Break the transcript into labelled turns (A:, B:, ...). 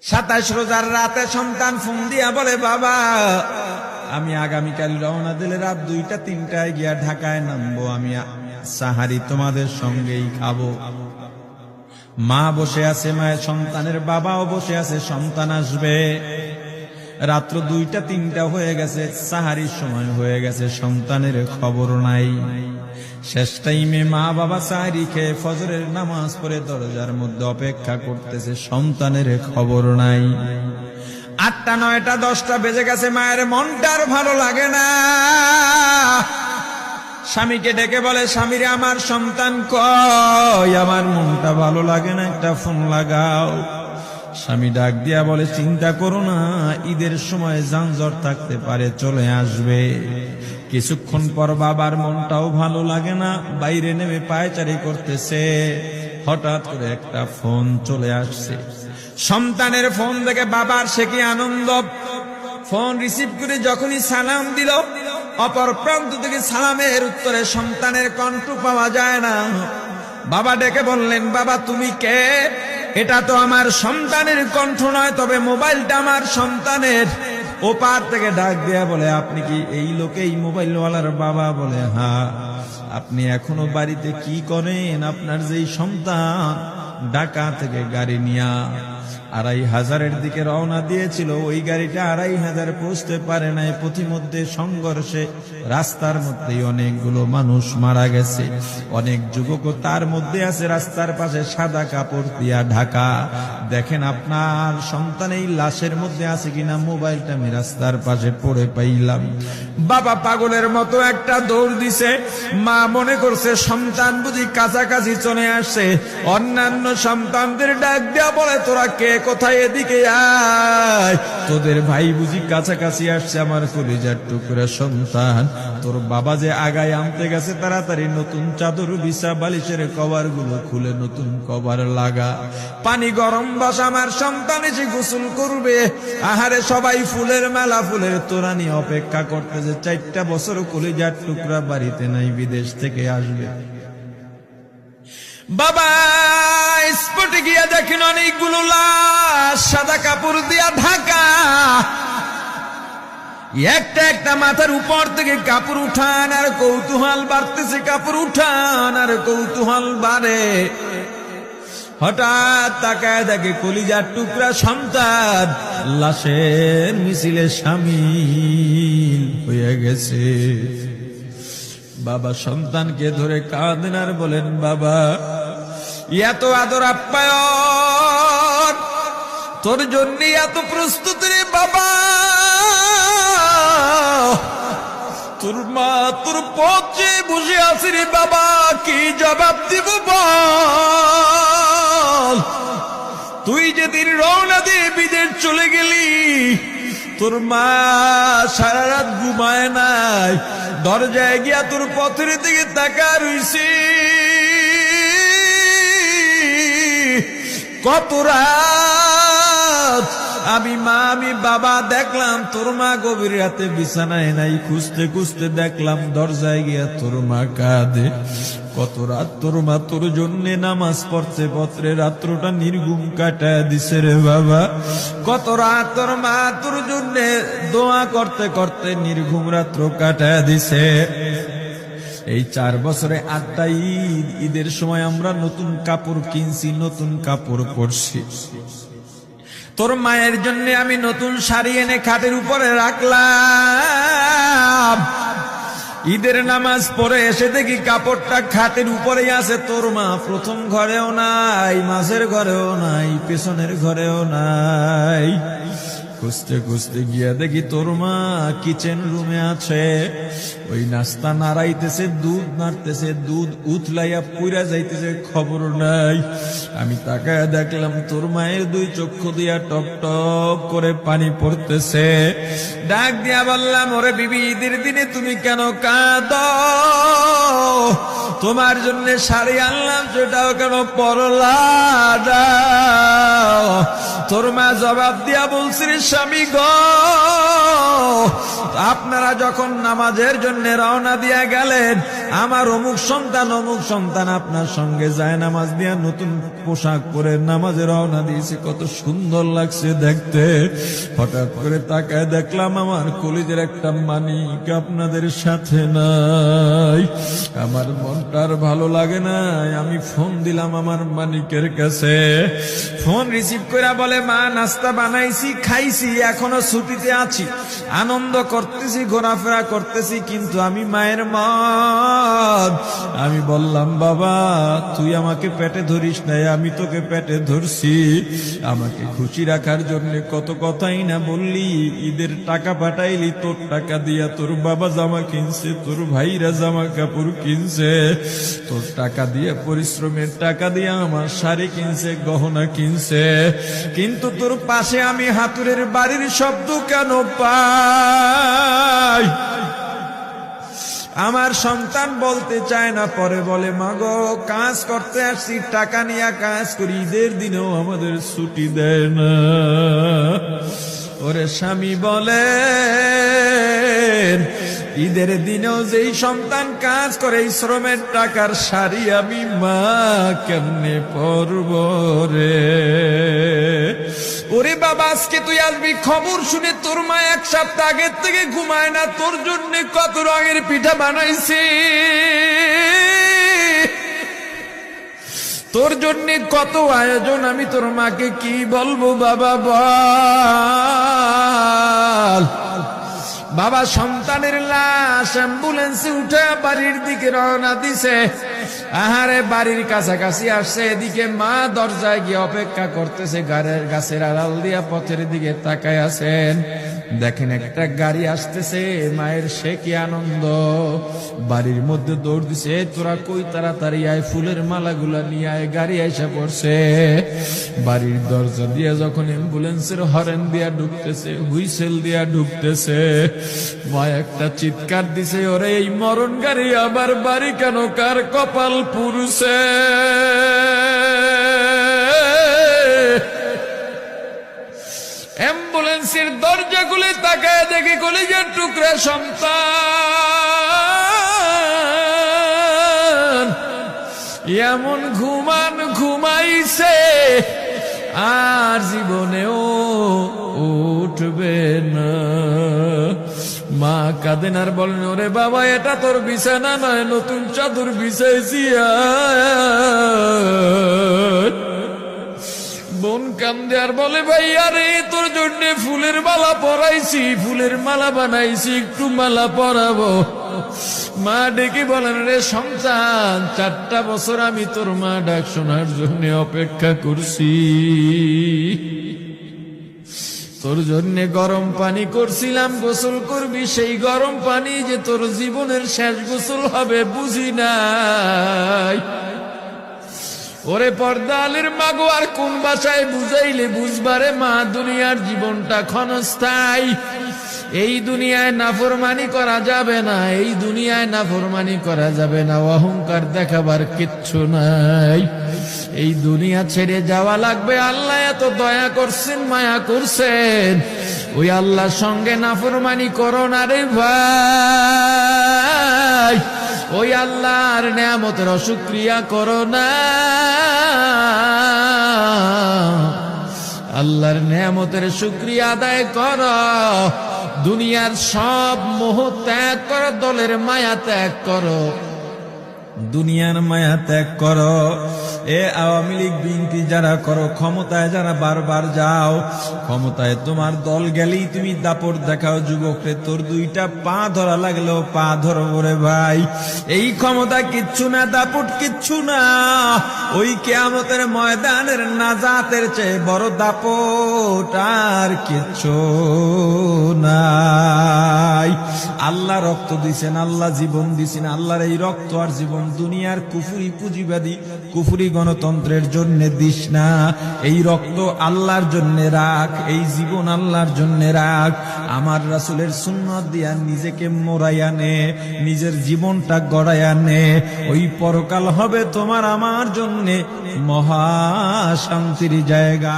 A: 27 রোজার রাতে সন্তান ফোন দিয়া বলে, বাবা আমি আগামীকাল রওনা দিলে রাত 2টা-3টায় গিয়া ঢাকায় নামবো, আমি সাহারি তোমাদের সঙ্গেই খাবো। মা বসে আছে, মায়ের সন্তানের বাবাও বসে আছে, সন্তান আসবে। রাত্র 2টা-3টা হয়ে গেছে, সাহারির সময় হয়ে গেছে, সন্তানের খবর নাই। শেষ টাইমে মা বাবা সাহারি খেয়ে ফজরের নামাজ পড়ে দরজার মধ্যে অপেক্ষা করতেছে, সন্তানের খবর নাই। 8টা, 9টা, 10টা বেজে গেছে, মায়ের মনটার ভালো লাগে না। স্বামীকে ডেকে বলে, স্বামীরে আমার সন্তান কই, আমার মনটা ভালো লাগে না, একটা ফোন লাগাও। স্বামী ডাক দিয়া বলে, চিন্তা করো না, ঈদের সময় যানজট থাকতে পারে, চলে আসবে। কিছুক্ষণ পর বাবার মনটাও ভালো লাগে না, বাইরে নেমে পায়চারি করতেছে। হঠাৎ করে একটা ফোন চলে আসছে। সন্তানের ফোন দেখে বাবার সে কি আনন্দ। ফোন রিসিভ করে যখনই সালাম দিল, অপর প্রান্ত থেকে সালামের উত্তরে সন্তানের কণ্ঠ পাওয়া যায় না। বাবা ডেকে বললেন, বাবা তুমি কে? এটা তো আমার সন্তানের কণ্ঠ নয়, তবে মোবাইলটা আমার সন্তানের। ওপার থেকে ডাক দেয়া বলে, আপনি কি এই লোকেই মোবাইলওয়ালার বাবা? বলে, হ্যাঁ। আপনি এখনো বাড়িতে কি করেন? আপনার যেই সন্তান ঢাকা থেকে গাড়ি নিয়া 2500-এর দিকে রওনা দিয়েছিল, ওই গাড়িটা 2500 পৌঁছতে পারে নাই। পথিমধ্যে সংঘর্ষে রাস্তার মধ্যেই অনেকগুলো মানুষ মারা গেছে, অনেক যুবকও তার মধ্যে আছে। রাস্তার পাশে সাদা কাপড় দিয়া ঢাকা। দেখেন আপনার সন্তান এই লাশের মধ্যে আছে কিনা। মোবাইলটা আমি রাস্তার পাশে পড়ে পাইলাম। বাবা পাগলের মতো একটা দৌড় দিছে। মা মনে করছে সন্তান বুঝি কাছাকাছি চলে আসছে। অন্যান্য সন্তানদের ডাক দেয়া বলে, তোরা কে, কোথায়, এদিকে আয়, তোদের ভাই বুঝি কাছাকাছি আসছে। আমার কলিজার টুকরা সন্তান, তোর বাবা যে আগায় আনতে গেছে, তাড়াতাড়ি নতুন চাদর বিছা, বালিশের কভার গুলো খুলে নতুন কভার লাগা, পানি গরম বসা, আমার সন্তান এসে গোসল করবে। আহারে সবাই ফুলের মেলা, ফুলের তোড়া নিয়ে অপেক্ষা করতেছে। 4টা বছর কলিজার টুকরা বাড়িতে নাই, বিদেশ থেকে আসবে। বাবা স্পটে গিয়া দেখেন অনেকগুলো লাশ সাদা কাপড় দিয়া ঢাকা। একটা একটা মাথার উপর থেকে কাপড় উঠান আর কৌতূহল বাড়তেছে, কাপড় উঠান আর কৌতূহল বাড়ে। হঠাৎ তাকায় দেখে কলিজার টুকরা সন্তান লাশের মিছিলে শামিল হয়ে গেছে। বাবা সন্তানকে ধরে কাঁদেন আর বলেন, বাবা এত আদর আপ্যায়ন তোর জন্য, এত প্রস্তুতি রে বাবা। তোর মা তোর পথে বসে আছে রে বাবা, কি জবাব দিব বল? তুই যেদিন রওনা দিয়ে বিদেশ চলে গেলি, তোর মা সারা রাত ঘুমায় নাই, দরজায় গিয়া তোর পথের দিকে তাকা রইছি। কত রাত আমি মা আমি বাবা দেখলাম, তোর মা গভীর রাতে বিছানায় নাই। খুঁজতে খুঁজতে দেখলাম দরজায় গিয়া তোর মা কাঁদে। কত রাত তোর মা তোর জন্য নামাজ পড়তে পত্রে রাত্রটা নির্ঘুম কাটায় দিছে রে বাবা। কত রাত তোর মা তোর জন্য দোয়া করতে করতে নির্ঘুম রাত্র কাটায় দিছে। এই 4 বছরে 8টা ঈদ, ঈদের সময় আমরা নতুন কাপড় কিনছি, নতুন কাপড় পরছি। তোর মায়ের জন্য আমি নতুন শাড়ি এনে খাটের উপরে রাখলাম। ঈদের নামাজ পড়ে এসে দেখি কাপড়টা খাটের উপরেই আছে। তোর মা প্রথম ঘরেও নাই, মাঝের ঘরেও নাই, পেছনের ঘরেও নাই। খুঁজতে খুঁজতে গিয়া দেখি তোর মা কিচেন রুমে আছে। ওই নাস্তা নাড়াইতেছে, দুধ নাড়তেছে, দুধ উথলাইয়া পুইরা যাইতেছে, খবর নাই। আমি তাকায় দেখলাম তোর মায়ের 2 চক্ষু দিয়া টপ টপ করে পানি পড়তেছে। ডাক দিয়া বললাম, ওরে বিবি, ঈদের দিনে তুমি কেন কাঁদো? তোমার জন্য শাড়ি আনলাম, সেটাও কেন পরলা না? তোর মা জবাব দিয়া বলছি, স্বামী গো, আপনার আপনারা যখন নামাজের জন্য রওনা দিয়া গেলেন, আমার অমুক সন্তান আপনার সঙ্গে যায় নামাজ দিয়া নতুন পোশাক পরে নামাজে রওনা দিয়েছে, কত সুন্দর লাগছে দেখতে। হঠাৎ করে তাকায় দেখলাম আমার কলিজের একটা মানিক আপনাদের সাথে নাই। আমার মনটার ভালো লাগে নাই। আমি ফোন দিলাম আমার মানিকের কাছে। ফোন রিসিভ করে বলে, মা নাস্তা বানাইছি, খাইছি, এখনো ছুটিতে আছি, আনন্দ করতেছি, ঘোরাফেরা করতেছি, কিন্তু আমি মায়ের মন। আমি বললাম, বাবা তুই আমাকে পেটে ধরিস নাই, আমি তোকে পেটে ধরছি। আমাকে খুশি রাখার জন্য কত কথাই না বললি। ঈদের টাকা পাঠাইলি, তোর টাকা দিয়া তোর বাবা জামা কিনছে, তোর ভাইরা জামা কাপড় কিনছে, তোর টাকা দিয়ে পরিশ্রমের টাকা দিয়ে আমার শাড়ি কিনছে, গহনা কিনছে, কিন্তু তোর পাশে আমি হাতুড়ের বাড়ির শব্দ কেন পাই? আমার সন্তান বলতে চায় না, পরে বলে, মাগো কাজ করতে আসছি, টাকা নিয়ে কাজ করি, ঈদের দিনেও আমাদের ছুটি দেয় না। ওরে স্বামী বলে, ঈদের দিনেও যেই সন্তান কাজ করে, এই শ্রমের টাকার শাড়ি আমি মা কেমনে পরব রে? ওরে বাবা, আজকে তুই আসবি, খবর শুনে তোর মা এক সপ্তাহ আগের থেকে ঘুমায় না, তোর জন্য কত রঙের পিঠা বানাইছি, তোর জন্য কত আয়োজন, আমি তোর মাকে কি বলবো বাবা বল। বাবা সন্তানের লাশ অ্যাম্বুলেন্সে উঠে বাড়ির দিকে রওনা দিছে। আহারে বাড়ির কাছাকাছি আসছে, এদিকে মা দরজায় গিয়ে অপেক্ষা করতেছে, গাছের আড়াল দিয়া পথের দিকে তাকায় আছেন। দেখেন একটা গাড়ি আসতেছে, মায়ের সে কি আনন্দ, বাড়ির মধ্যে দৌড় দিছে, তোরা কই তাড়াতাড়ি আয়, ফুলের মালাগুলা নিয়ে আয়, গাড়ি এসে পড়ছে। বাড়ির দরজা দিয়ে যখন অ্যাম্বুলেন্সের হরেন দিয়া ঢুকতেছে, হুইসেল দিয়া ঢুকতেছে, মা একটা চিৎকার দিছে, ওরে এই মরণ গাড়ি আবার বাড়ি কেন, কার কপাল পুরুষে? অ্যাম্বুলেন্সের দরজা খুলে তাকায় দেখে কলিজার টুকরা সন্তান এমন ঘুমাইছে, আর জীবনেও উঠবে না। মা কাঁদেন আর বলেন, ওরে বাবা এটা তোর বিছানা নয়, নতুন চাদর বিছাইছি। বোন কান্দে আর বলে, ভাই আরে তোর জন্য ফুলের মালা পরাইছি, ফুলের মালা বানাইছি, একটু মালা পরাবো। মা ডেকে বলেন, রে সন্তান, 4টা বছর আমি তোর মা ডাক শোনার জন্য অপেক্ষা করছি, তোর জন্য গরম পানি করছিলাম, গোসল করবি, সেই গরম পানি যে তোর জীবনের শেষ গোসল হবে বুঝি নাই। ওরে পর্দালের মাগো, আর কোন ভাষায় বুঝাইলে বুঝবারে মা, দুনিয়ার জীবনটা ক্ষণস্থায়ী, এই দুনিয়ায় নাফরমানি করা যাবে না, এই দুনিয়ায় নাফরমানি করা যাবে না, অহংকার দেখাবার কিচ্ছু নাই, এই দুনিয়া ছেড়ে যাওয়া লাগবে। আল্লাহ এত দয়া করছেন, মায়া করছেন, ওই আল্লাহর সঙ্গে নাফরমানি করো না রে ভাই, ওই আল্লাহর নেয়ামতের অশুকরিয়া করো না, আল্লাহর নেয়ামতের শুকরিয়া আদায় করো, দুনিয়ার সব মোহ ত্যাগ করো, দলের মায়া ত্যাগ করো, দুনিয়ার মায়া ত্যাগ করো। এ আওয়ামী লীগ বিএনপি যারা করো, ক্ষমতায় যারা বারবার যাও, ক্ষমতায় তোমার দল গেলেই তুমি দাপট দেখাও, যুবকরে তোর 2টা পা ধরা লাগলেও পা ধরো রে ভাই। এই ক্ষমতা কিচ্ছু না, দাপট কিচ্ছু না, ওই কিয়ামতের ময়দানের নাজাতের চেয়ে বড় দাপট আর কিচ্ছু নাই। আল্লাহ রক্ত দিছেন, আল্লাহ জীবন দিছেন, আল্লাহর এই রক্ত আর জীবন দুনিয়ার কুফরি পুঁজিবাদী কুফরি গণতন্ত্রের জন্য দিস না। এই রক্ত আল্লাহর জন্য রাখ, এই জীবন আল্লাহর জন্য রাখ। আমার রাসূলের সুন্নাত দিয়া নিজেকে মোড়াইয়া নে, নিজের জীবনটা গড়াইয়া নে, ওই পরকাল হবে তোমার আমার জন্য মহা শান্তির জায়গা।